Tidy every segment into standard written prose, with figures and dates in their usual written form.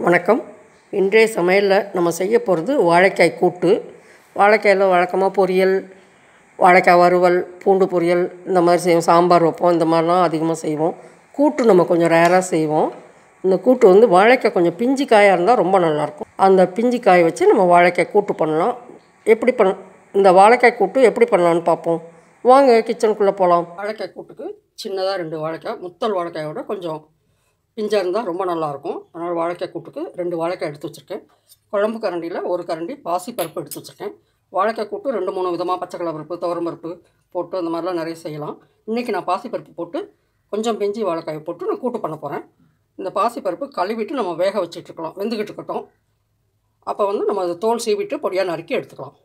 வணக்கம். இன்றைய சமையலில் நம்ம செய்ய போகிறது வாழைக்காய் கூட்டு. வாழைக்காயில் வழக்கமாக பொரியல், வாழைக்காய் வறுவல், பூண்டு பொரியல் இந்த மாதிரி செய்வோம். சாம்பார் வைப்போம். இந்த மாதிரிலாம் அதிகமாக செய்வோம். கூட்டு நம்ம கொஞ்சம் ரேராக செய்வோம். இந்த கூட்டு வந்து வாழைக்காய் கொஞ்சம் பிஞ்சு காயாக இருந்தால் ரொம்ப நல்லாயிருக்கும். அந்த பிஞ்சு காயை வச்சு நம்ம வாழைக்காய் கூட்டு பண்ணலாம். இந்த வாழைக்காய் கூட்டு எப்படி பண்ணலான்னு பார்ப்போம். வாங்க கிச்சனுக்குள்ளே போகலாம். வாழைக்காய் கூட்டுக்கு சின்னதாக 2 வாழைக்காய், முத்தல் வாழைக்காயோட கொஞ்சம் பிஞ்சாக இருந்தால் ரொம்ப நல்லாயிருக்கும். அதனால் வாழைக்காய் கூட்டுக்கு 2 வாழைக்காய் எடுத்து வச்சுருக்கேன். குழம்பு கரண்டியில் 1 கரண்டி பாசிப்பருப்பு எடுத்து வச்சுருக்கேன். வாழைக்காய் கூட்டு 2-3 விதமாக பச்சைக்கடலை பருப்பு, துவரம் பருப்பு போட்டு அந்த மாதிரிலாம் நிறைய செய்யலாம். இன்றைக்கி நான் பாசிப்பருப்பு போட்டு கொஞ்சம் பிஞ்சு வாழைக்காயை போட்டு நான் கூட்டு பண்ண போகிறேன். இந்த பாசிப்பருப்பு கழுவிட்டு நம்ம வேக வச்சுட்ருக்கலாம், வெந்துக்கிட்டு இருக்கட்டும். அப்போ வந்து நம்ம அதை தோல் சீவிட்டு பொடியாக நறுக்கி எடுத்துக்கலாம்.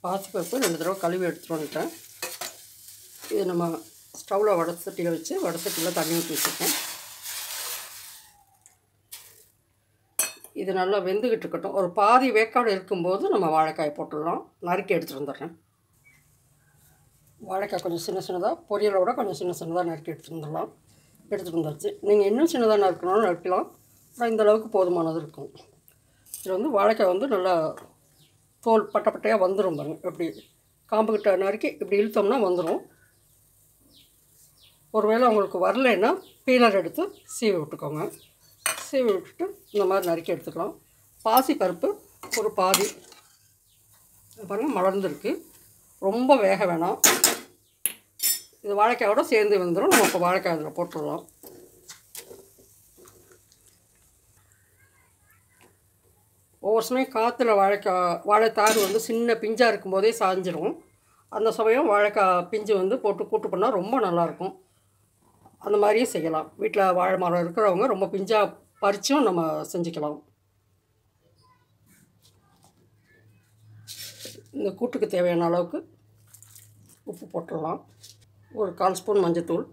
பாசிப்பருப்பு 2 தடவை கழுவி எடுத்துகிட்டு வந்துட்டேன். இது நம்ம ஸ்டவ்வில் வடசட்டியில் வச்சு வடசட்டியில் தண்ணி ஊற்றி வச்சுருக்கேன். இது நல்லா வெந்துக்கிட்டு இருக்கட்டும். ஒரு பாதி வேக்காடு இருக்கும்போது நம்ம வாழைக்காயை போட்டுடலாம். நறுக்கி எடுத்துகிட்டு வந்துடுறேன். வாழைக்காய் கொஞ்சம் சின்ன சின்னதாக, பொரியலோட கொஞ்சம் சின்ன சின்னதாக நறுக்கி எடுத்துகிட்டு வந்துடலாம். எடுத்துகிட்டு வந்துடுச்சு. நீங்கள் இன்னும் சின்னதாக நறுக்கணும்னு நறுக்கலாம். அப்புறம் இந்தளவுக்கு போதுமானது இருக்கும். இதில் வந்து வாழைக்காய் வந்து நல்லா தோல் பட்டையாக வந்துடும் பாருங்கள். எப்படி காம்புக்கிட்ட நறுக்கி இப்படி இழுத்தோம்னா வந்துடும். ஒருவேளை உங்களுக்கு வரலைன்னா பீலர் எடுத்து சீவி விட்டுக்கோங்க. சீவி விட்டுட்டு இந்த மாதிரி நறுக்கி எடுத்துக்கலாம். பாசிப்பருப்பு ஒரு பாதி பாருங்கள் மலர்ந்துருக்கு. ரொம்ப வேக வேணாம். இது வாழைக்காயோட சேர்ந்து வந்துடும். நம்ம இப்போ வாழைக்காய் அதில் போட்டுடலாம். ஒவ்வொரு சமயம் காற்றுல வாழைத்தார் வந்து சின்ன பிஞ்சாக இருக்கும்போதே சாஞ்சிடும். அந்த சமயம் வாழைக்காய் பிஞ்சு வந்து போட்டு கூட்டு பண்ணால் ரொம்ப நல்லாயிருக்கும். அந்த மாதிரியும் செய்யலாம். வீட்டில் வாழை மரம் இருக்கிறவங்க ரொம்ப பிஞ்சாக பறித்தும் நம்ம செஞ்சுக்கலாம். இந்த கூட்டுக்கு தேவையான அளவுக்கு உப்பு போட்டுடலாம். ஒரு 1/4 ஸ்பூன் மஞ்சத்தூள்,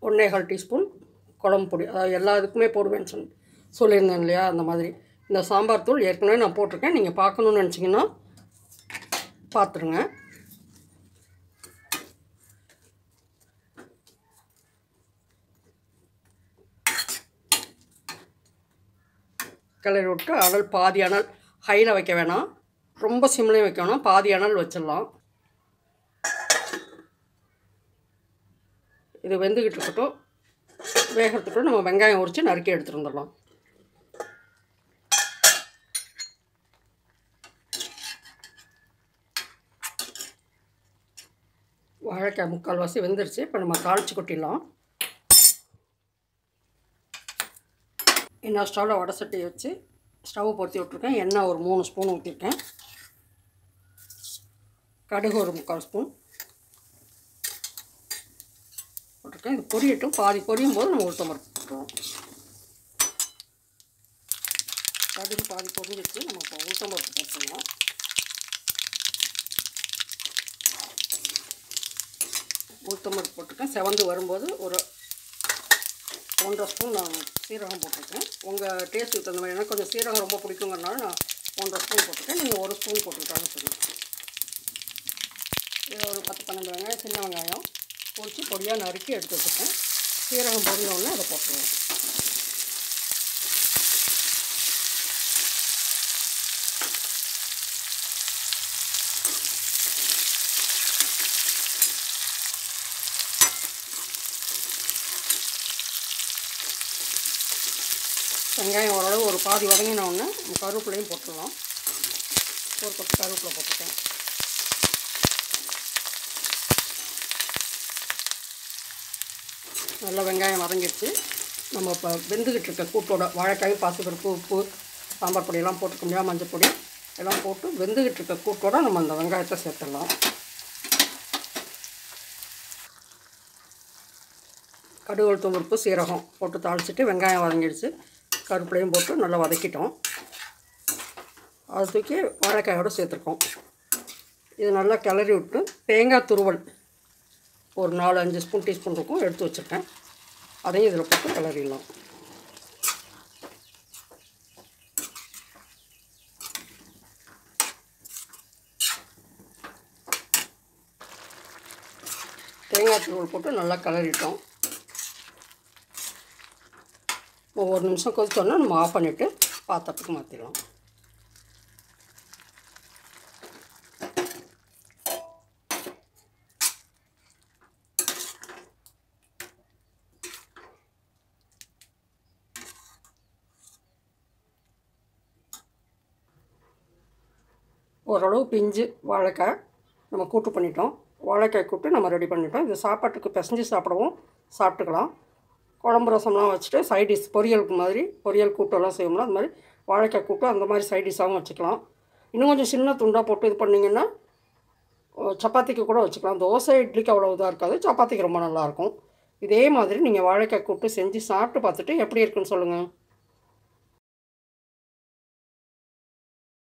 1/4 டீஸ்பூன் குழம்பு பொடி. அதாவது எல்லா இதுக்குமே போடுவேன்னு சொல்லியிருந்தேன் இல்லையா, அந்த மாதிரி. இந்த சாம்பார் தூள் ஏற்கனவே நான் போட்டிருக்கேன். நீங்கள் பார்க்கணுன்னு நினச்சிங்கன்னா பார்த்துருங்க. கிளறி விட்டு பாதி அனல் ஹையில் வைக்க வேணாம், ரொம்ப சிம்லையும் வைக்க வேணாம், பாதி அனல் வச்சிடலாம். இது வெந்துக்கிட்டு இருக்கட்டும். வேகிறதுக்கு நம்ம வெங்காயம் உரித்து நறுக்கி எடுத்துகிட்டு வந்துடலாம். வாழைக்காய் முக்கால்வாசி வெந்துருச்சு. இப்போ நம்ம தாளித்து கொட்டிடலாம். இன்னும் ஸ்டவ்வில் வடை சட்டியை வச்சு ஸ்டவ் பொருத்தி விட்ருக்கேன். எண்ணெய் ஒரு 3 ஸ்பூன் ஊற்றிருக்கேன். கடுகு ஒரு 3/4 ஸ்பூன் போட்டிருக்கேன். இது பொரியட்டும். பாதி பொரியும் போது நம்ம உளுத்தம் பருப்பு போட்டுருவோம். கடுகு பாதி பொரிஞ்சிச்சு. நம்ம இப்போ உளுத்தம் பருப்பு போட்டுருவோம். உளுத்தம் பருப்பு போட்டிருக்கேன். செவந்து வரும்போது ஒரு 1.5 ஸ்பூன் நான் சீரகம் போட்டிருக்கேன். உங்கள் டேஸ்ட்டுக்கு தகுந்த மாதிரி. எனக்கு கொஞ்சம் சீரகம் ரொம்ப பிடிக்குங்கிறனால நான் 1.5 ஸ்பூன் போட்டிருக்கேன். நீங்கள் 1 ஸ்பூன் போட்டுக்கிட்டாலும் சரி. இதில் ஒரு 10-12 வெங்காயம், சின்ன வெங்காயம் பொரித்து பொடியாக நறுக்கி எடுத்து வச்சுருக்கேன். சீரகம் பொரிஞ்சோடனே அதை போட்டுருவோம். வெங்காயம் ஓரளவு ஒரு பாதி வதங்கினோடனே கருவேப்பிலையும் போட்டுடலாம். ஒரு கொத்து கருவேப்பிலை போட்டுருக்கேன். நல்லா வெங்காயம் வதங்கிடுச்சு. நம்ம இப்போ வெந்துக்கிட்டு இருக்க கூட்டோட வாழைக்காய், பாசிப்பருப்பு, உப்பு, சாம்பார் பொடியெல்லாம் போட்டுக்க முடியாது, மஞ்சள் பொடி எல்லாம் போட்டு வெந்துக்கிட்டு இருக்க கூட்டோட நம்ம அந்த வெங்காயத்தை சேர்த்துடலாம். கடுகு, உளுத்தம் பருப்பு, சீரகம் போட்டு தாளிச்சிட்டு வெங்காயம் வதங்கிடுச்சு. கருவேப்பிலையும் போட்டு நல்லா வதக்கிட்டோம். அதை தூக்கி வாழைக்காயோடு சேர்த்துருக்கோம். இது நல்லா கிளறி விட்டு தேங்காய் துருவல் ஒரு 4-5 ஸ்பூன் டீஸ்பூன் இருக்கும், எடுத்து வச்சுருக்கேன். அதையும் இதில் போட்டு கிளறிடலாம். தேங்காய் துருவல் போட்டு நல்லா கிளறிட்டோம். ஒரு நிமிஷம் கொதிச்சோன்னா நம்ம ஆஃப் பண்ணிவிட்டு பாத்திரத்துக்கு மாற்றிடலாம். ஓரளவு பிஞ்சு வாழைக்காய் நம்ம கூட்டு பண்ணிட்டோம். வாழைக்காய் கூட்டு நம்ம ரெடி பண்ணிட்டோம். இது சாப்பாட்டுக்கு பிசைஞ்சு சாப்பிடவும் சாப்பிட்டுக்கலாம். குழம்பு ரசம்லாம் வச்சுட்டு சைட் டிஷ் பொரியலுக்கு மாதிரி பொரியல் கூட்டெல்லாம் செய்வோம்னா அது மாதிரி வாழைக்காய் கூட்டு அந்த மாதிரி சைட் டிஷ்ஷாகவும் வச்சுக்கலாம். இன்னும் கொஞ்சம் சின்ன துண்டாக போட்டு இது பண்ணிங்கன்னா சப்பாத்திக்கு கூட வச்சுக்கலாம். தோசை இட்லிக்கு அவ்வளோ இதாக இருக்காது, சப்பாத்திக்கு ரொம்ப நல்லாயிருக்கும். இதே மாதிரி நீங்கள் வாழைக்காய் கூட்டு செஞ்சு சாப்பிட்டு பார்த்துட்டு எப்படி இருக்குன்னு சொல்லுங்கள்.